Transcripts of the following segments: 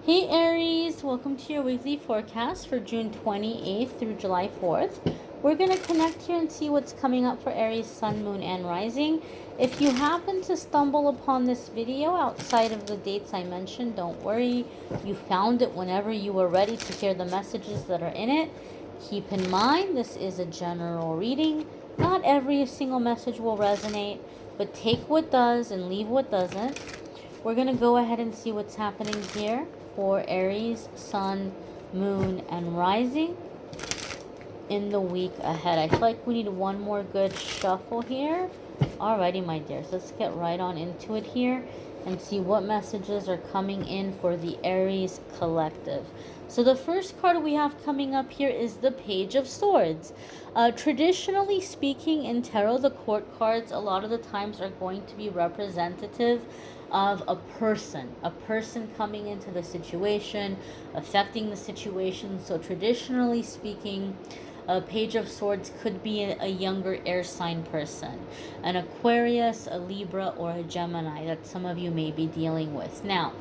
Hey Aries, welcome to your weekly forecast for June 28th through July 4th. We're going to connect here and see what's coming up for Aries, Sun, Moon, and Rising. If you happen to stumble upon this video outside of the dates I mentioned, don't worry. You found it whenever you were ready to hear the messages that are in it. Keep in mind, this is a general reading. Not every single message will resonate, but take what does and leave what doesn't. We're going to go ahead and see what's happening here for Aries, Sun, Moon, and Rising in the week ahead. I feel like we need one more good shuffle here. Alrighty, my dears, let's get right on into it here and see what messages are coming in for the Aries collective. So the first card we have coming up here is the Page of Swords. Traditionally speaking, in tarot, the court cards a lot of the times are going to be representative of a person coming into the situation, affecting the situation. So traditionally speaking, a Page of Swords could be a younger air sign person, an Aquarius, a Libra, or a Gemini that some of you may be dealing with. Now,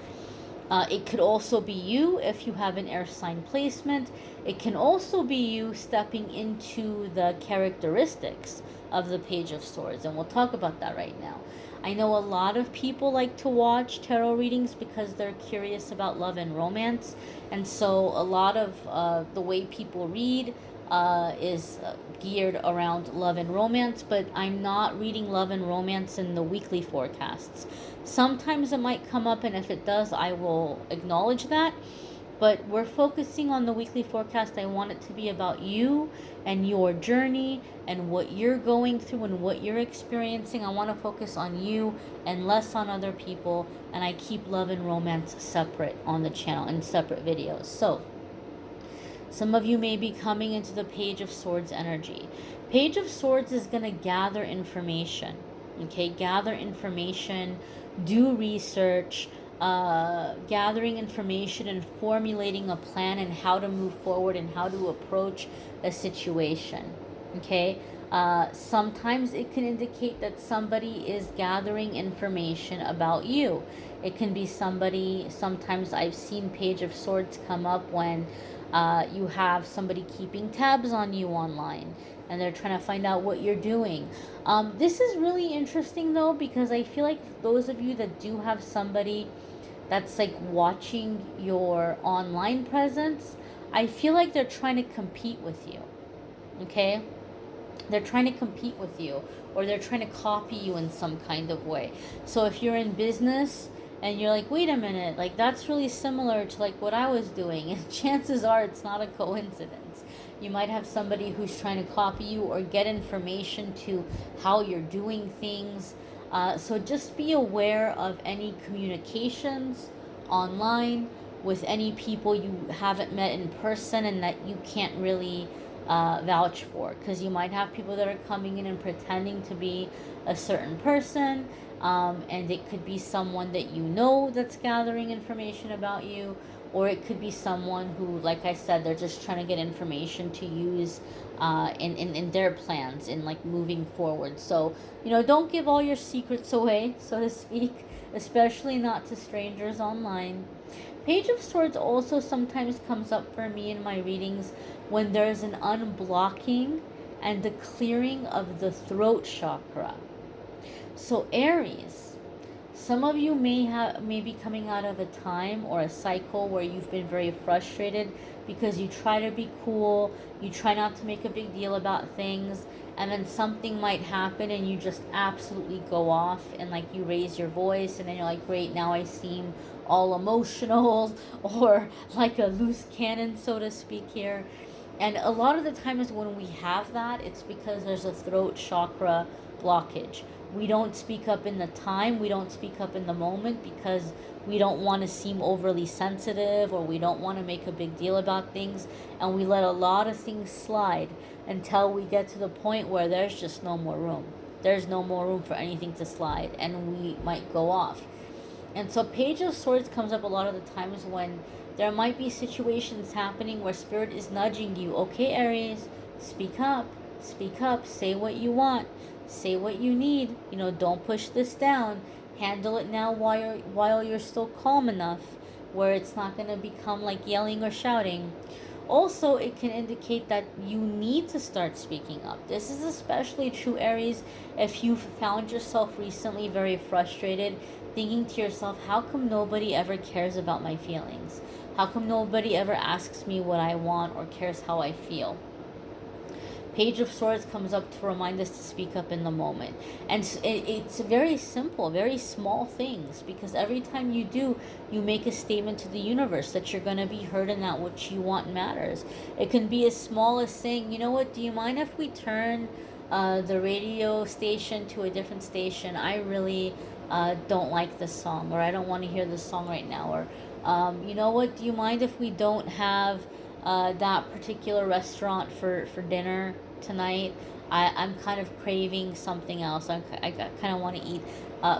it could also be you if you have an air sign placement. It can also be you stepping into the characteristics of the Page of Swords, and we'll talk about that right now. I know a lot of people like to watch tarot readings because they're curious about love and romance, and so a lot of the way people read is geared around love and romance, but I'm not reading love and romance in the weekly forecasts. Sometimes it might come up, and if it does, I will acknowledge that. But we're focusing on the weekly forecast. I want it to be about you and your journey and what you're going through and what you're experiencing. I want to focus on you and less on other people. And I keep love and romance separate on the channel in separate videos. So some of you may be coming into the Page of Swords energy. Page of Swords is going to gather information. Okay, gather information, do research, gathering information and formulating a plan and how to move forward and how to approach a situation. Okay, sometimes it can indicate that somebody is gathering information about you. It can be somebody, sometimes I've seen Page of Swords come up when you have somebody keeping tabs on you online and they're trying to find out what you're doing. This is really interesting though, because I feel like those of you that do have somebody that's like watching your online presence, I feel like they're trying to compete with you. Okay, they're trying to compete with you, or they're trying to copy you in some kind of way. So if you're in business and you're like, wait a minute, like that's really similar to like what I was doing, and chances are it's not a coincidence. You might have somebody who's trying to copy you or get information to how you're doing things. So just be aware of any communications online with any people you haven't met in person and that you can't really vouch for, because you might have people that are coming in and pretending to be a certain person, and it could be someone that you know that's gathering information about you, or it could be someone who, like I said, they're just trying to get information to use in their plans in like moving forward. So, you know, don't give all your secrets away, so to speak, especially not to strangers online. Page of Swords also sometimes comes up for me in my readings when there's an unblocking and the clearing of the throat chakra. So Aries, some of you may be coming out of a time or a cycle where you've been very frustrated because you try to be cool, you try not to make a big deal about things, and then something might happen and you just absolutely go off and like you raise your voice, and then you're like, great, now I seem all emotional or like a loose cannon, so to speak here. And a lot of the times when we have that, it's because there's a throat chakra blockage. We don't speak up in the time, we don't speak up in the moment because we don't want to seem overly sensitive, or we don't want to make a big deal about things, and we let a lot of things slide until we get to the point where there's just no more room. There's no more room for anything to slide, and we might go off. And so Page of Swords comes up a lot of the times when there might be situations happening where Spirit is nudging you. Okay, Aries, speak up, say what you want, say what you need. You know, don't push this down. Handle it now while you're still calm enough where it's not going to become like yelling or shouting. Also, it can indicate that you need to start speaking up. This is especially true, Aries, if you've found yourself recently very frustrated, thinking to yourself, how come nobody ever cares about my feelings? How come nobody ever asks me what I want or cares how I feel? Page of Swords comes up to remind us to speak up in the moment. And it's very simple, very small things, because every time you do, you make a statement to the universe that you're going to be heard and that what you want matters. It can be as small as saying, you know what, do you mind if we turn the radio station to a different station? I really don't like this song, or I don't want to hear this song right now. Or, you know what, do you mind if we don't have that particular restaurant for dinner tonight? I'm kind of craving something else. I kind of want to eat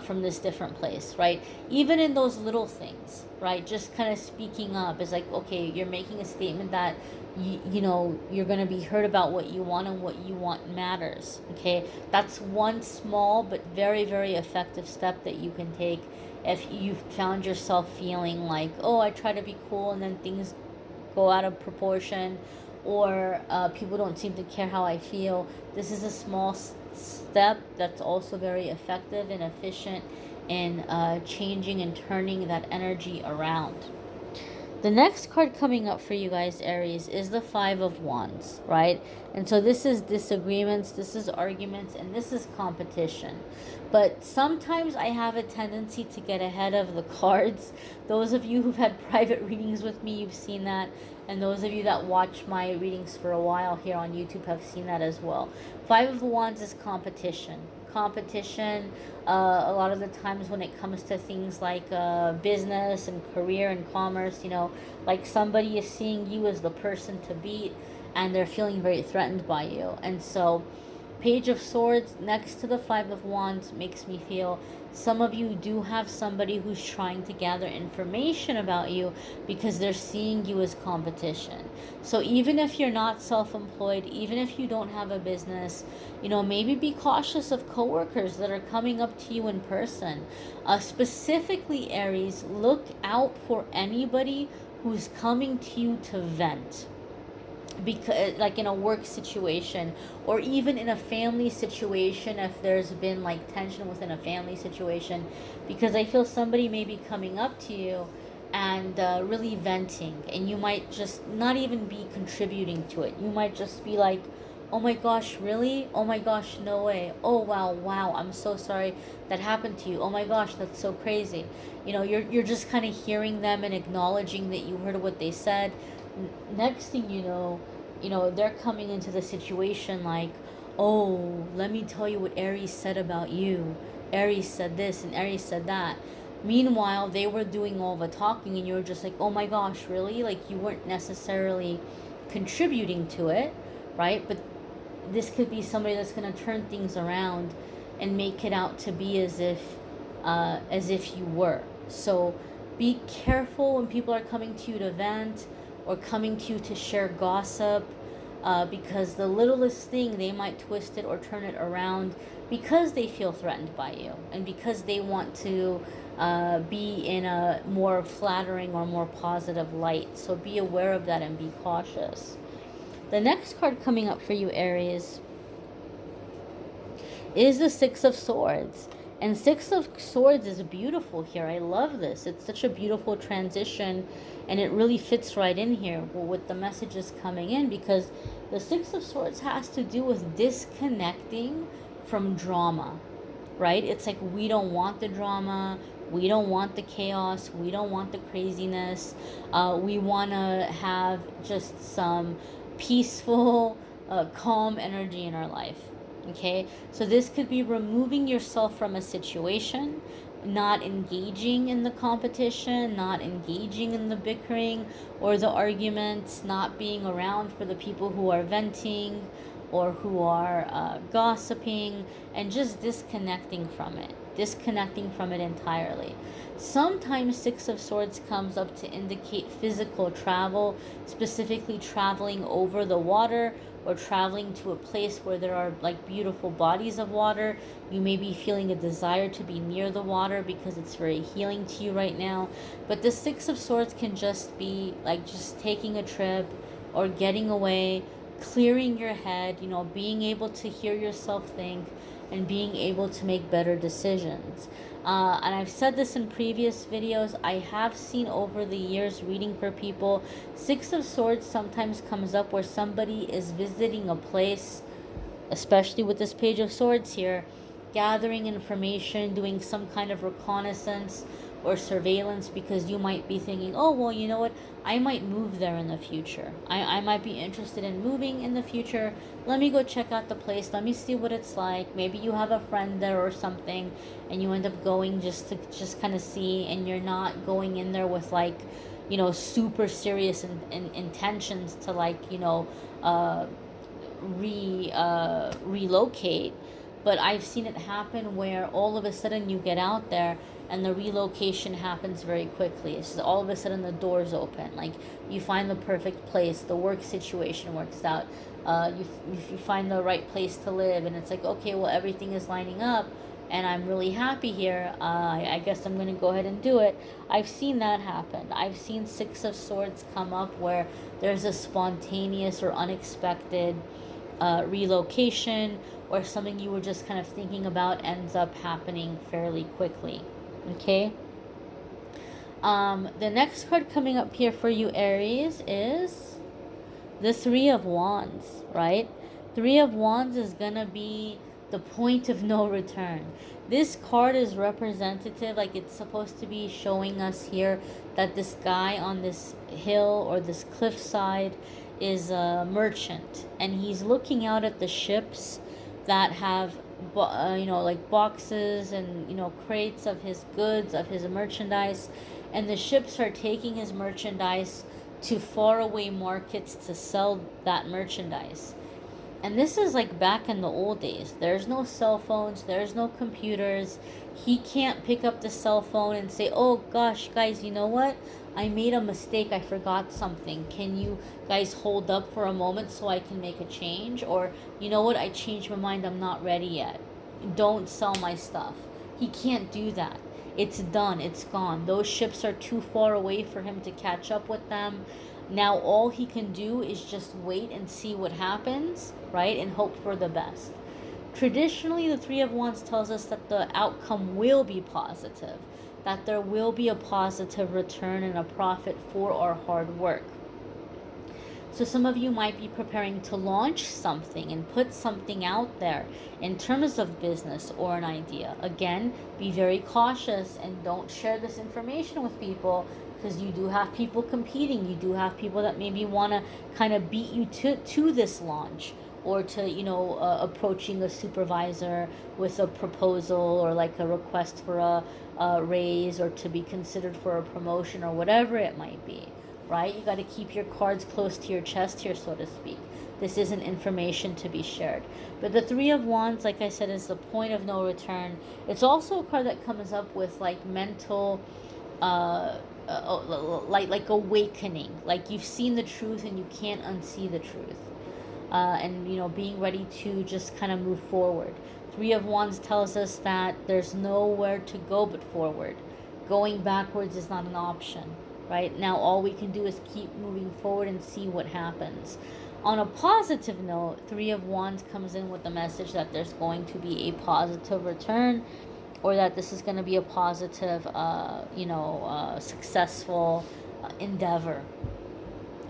from this different place, right? Even in those little things, right? Just kind of speaking up is like, okay, you're making a statement that you know you're going to be heard about what you want, and what you want matters. Okay, that's one small but very, very effective step that you can take if you found yourself feeling like, oh, I try to be cool and then things go out of proportion, or people don't seem to care how I feel. This is a small step that's also very effective and efficient in changing and turning that energy around. The next card coming up for you guys, Aries, is the Five of Wands, right? And so this is disagreements, this is arguments, and this is competition. But sometimes I have a tendency to get ahead of the cards. Those of you who've had private readings with me, you've seen that. And those of you that watch my readings for a while here on YouTube have seen that as well. Five of Wands is competition. Competition, a lot of the times when it comes to things like business and career and commerce, you know, like somebody is seeing you as the person to beat, and they're feeling very threatened by you. And so Page of Swords next to the Five of Wands makes me feel some of you do have somebody who's trying to gather information about you because they're seeing you as competition. So even if you're not self-employed, even if you don't have a business, you know, maybe be cautious of coworkers that are coming up to you in person. Specifically, Aries, look out for anybody who's coming to you to vent, because like in a work situation, or even in a family situation, if there's been like tension within a family situation, because I feel somebody may be coming up to you and really venting, and you might just not even be contributing to it. You might just be like, oh my gosh, really? Oh my gosh, no way. Oh wow, I'm so sorry that happened to you. Oh my gosh, that's so crazy. You know, you're just kind of hearing them and acknowledging that you heard what they said. Next thing you know, they're coming into the situation like, oh, let me tell you what Aries said about you. Aries said this and Aries said that. Meanwhile, they were doing all the talking, and you were just like, oh my gosh, really? Like, you weren't necessarily contributing to it, right? But this could be somebody that's going to turn things around and make it out to be as if you were. So be careful when people are coming to you to vent or coming to you to share gossip, because the littlest thing, they might twist it or turn it around because they feel threatened by you, and because they want to be in a more flattering or more positive light. So be aware of that and be cautious. The next card coming up for you, Aries, is the Six of Swords. And Six of Swords is beautiful here. I love this. It's such a beautiful transition, and it really fits right in here with the messages coming in, because the Six of Swords has to do with disconnecting from drama, right? It's like, we don't want the drama. We don't want the chaos. We don't want the craziness. We want to have just some peaceful, calm energy in our life. Okay, so this could be removing yourself from a situation, not engaging in the competition, not engaging in the bickering or the arguments, not being around for the people who are venting or who are gossiping, and just disconnecting from it entirely. Sometimes Six of Swords comes up to indicate physical travel, specifically traveling over the water or traveling to a place where there are like beautiful bodies of water. You may be feeling a desire to be near the water because it's very healing to you right now. But the Six of Swords can just be like just taking a trip or getting away, clearing your head, being able to hear yourself think and being able to make better decisions. And I've said this in previous videos. I have seen over the years reading for people, Six of Swords sometimes comes up where somebody is visiting a place, especially with this Page of Swords here, gathering information, doing some kind of reconnaissance or surveillance, because you might be thinking, oh, well, you know what, I might move there in the future. I might be interested in moving in the future. Let me go check out the place. Let me see what it's like. Maybe you have a friend there or something, and you end up going just to kind of see, and you're not going in there with like, super serious intentions to like, relocate. But I've seen it happen where all of a sudden you get out there and the relocation happens very quickly. It's just all of a sudden the doors open. Like you find the perfect place, the work situation works out. You find the right place to live, and it's like, okay, well, everything is lining up and I'm really happy here. I guess I'm going to go ahead and do it. I've seen that happen. I've seen Six of Swords come up where there's a spontaneous or unexpected relocation, or something you were just kind of thinking about ends up happening fairly quickly. Okay. The next card coming up here for you, Aries, is the Three of Wands, right? Three of Wands is gonna be the point of no return. This card is representative, like it's supposed to be showing us here that this guy on this hill or this cliffside is a merchant, and he's looking out at the ships that have like boxes and crates of his goods, of his merchandise, and the ships are taking his merchandise to faraway markets to sell that merchandise. And this is like back in the old days. There's no cell phones, there's no computers. He can't pick up the cell phone and say, oh gosh, guys, you know what? I made a mistake. I forgot something. Can you guys hold up for a moment so I can make a change? Or, you know what? I changed my mind. I'm not ready yet. Don't sell my stuff. He can't do that. It's done. It's gone. Those ships are too far away for him to catch up with them. Now all he can do is just wait and see what happens, right? And hope for the best. Traditionally, the Three of Wands tells us that the outcome will be positive, that there will be a positive return and a profit for our hard work. So some of you might be preparing to launch something and put something out there in terms of business or an idea. Again, be very cautious and don't share this information with people, because you do have people competing. You do have people that maybe want to kind of beat you to this launch, or to approaching a supervisor with a proposal or like a request for a raise, or to be considered for a promotion, or whatever it might be, right? You got to keep your cards close to your chest here, so to speak. This isn't information to be shared. But the Three of Wands, like I said, is the point of no return. It's also a card that comes up with like mental like awakening, like you've seen the truth and you can't unsee the truth, and being ready to just kind of move forward. Three of Wands tells us that there's nowhere to go but forward. Going backwards is not an option. Right now, all we can do is keep moving forward and see what happens. On a positive note, Three of Wands comes in with the message that there's going to be a positive return, or that this is going to be a positive, successful endeavor.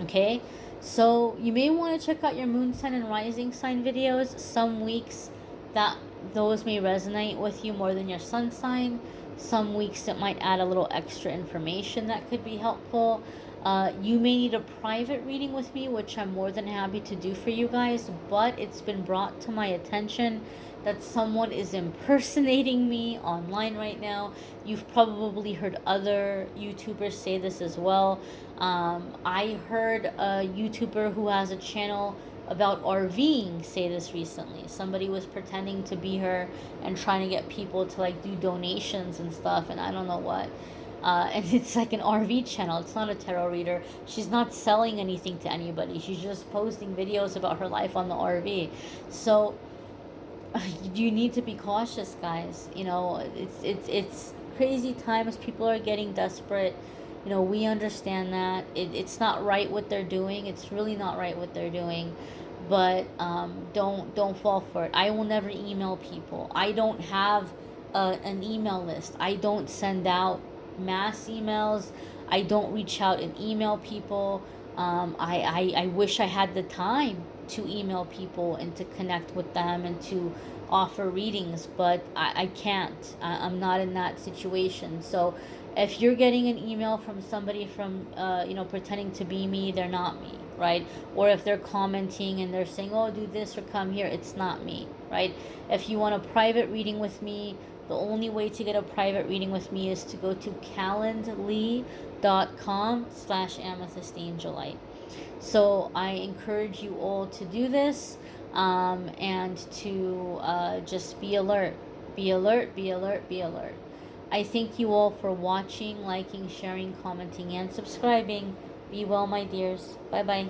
Okay, so you may want to check out your moon sign and rising sign videos. Some weeks that those may resonate with you more than your sun sign. Some weeks it might add a little extra information that could be helpful. You may need a private reading with me, which I'm more than happy to do for you guys, but it's been brought to my attention that someone is impersonating me online right now. You've probably heard other YouTubers say this as well. I heard a YouTuber who has a channel about RVing say this recently. Somebody was pretending to be her and trying to get people to like do donations and stuff, and I don't know what. And it's like an RV channel. It's not a tarot reader. She's not selling anything to anybody. She's just posting videos about her life on the RV. So you need to be cautious, guys. You know, it's crazy times. People are getting desperate. You know, we understand that it's not right what they're doing. It's really not right what they're doing. But don't fall for it. I will never email people. I don't have an email list. I don't send out mass emails. I don't reach out and email people. I wish I had the time to email people and to connect with them and to offer readings, but I can't. I'm not in that situation. So if you're getting an email from somebody from, pretending to be me, they're not me, right? Or if they're commenting and they're saying, oh, do this or come here, it's not me, right? If you want a private reading with me, the only way to get a private reading with me is to go to calendly.com/amethystangelite. So I encourage you all to do this, and to just be alert. Be alert, be alert, be alert. I thank you all for watching, liking, sharing, commenting, and subscribing. Be well, my dears. Bye bye.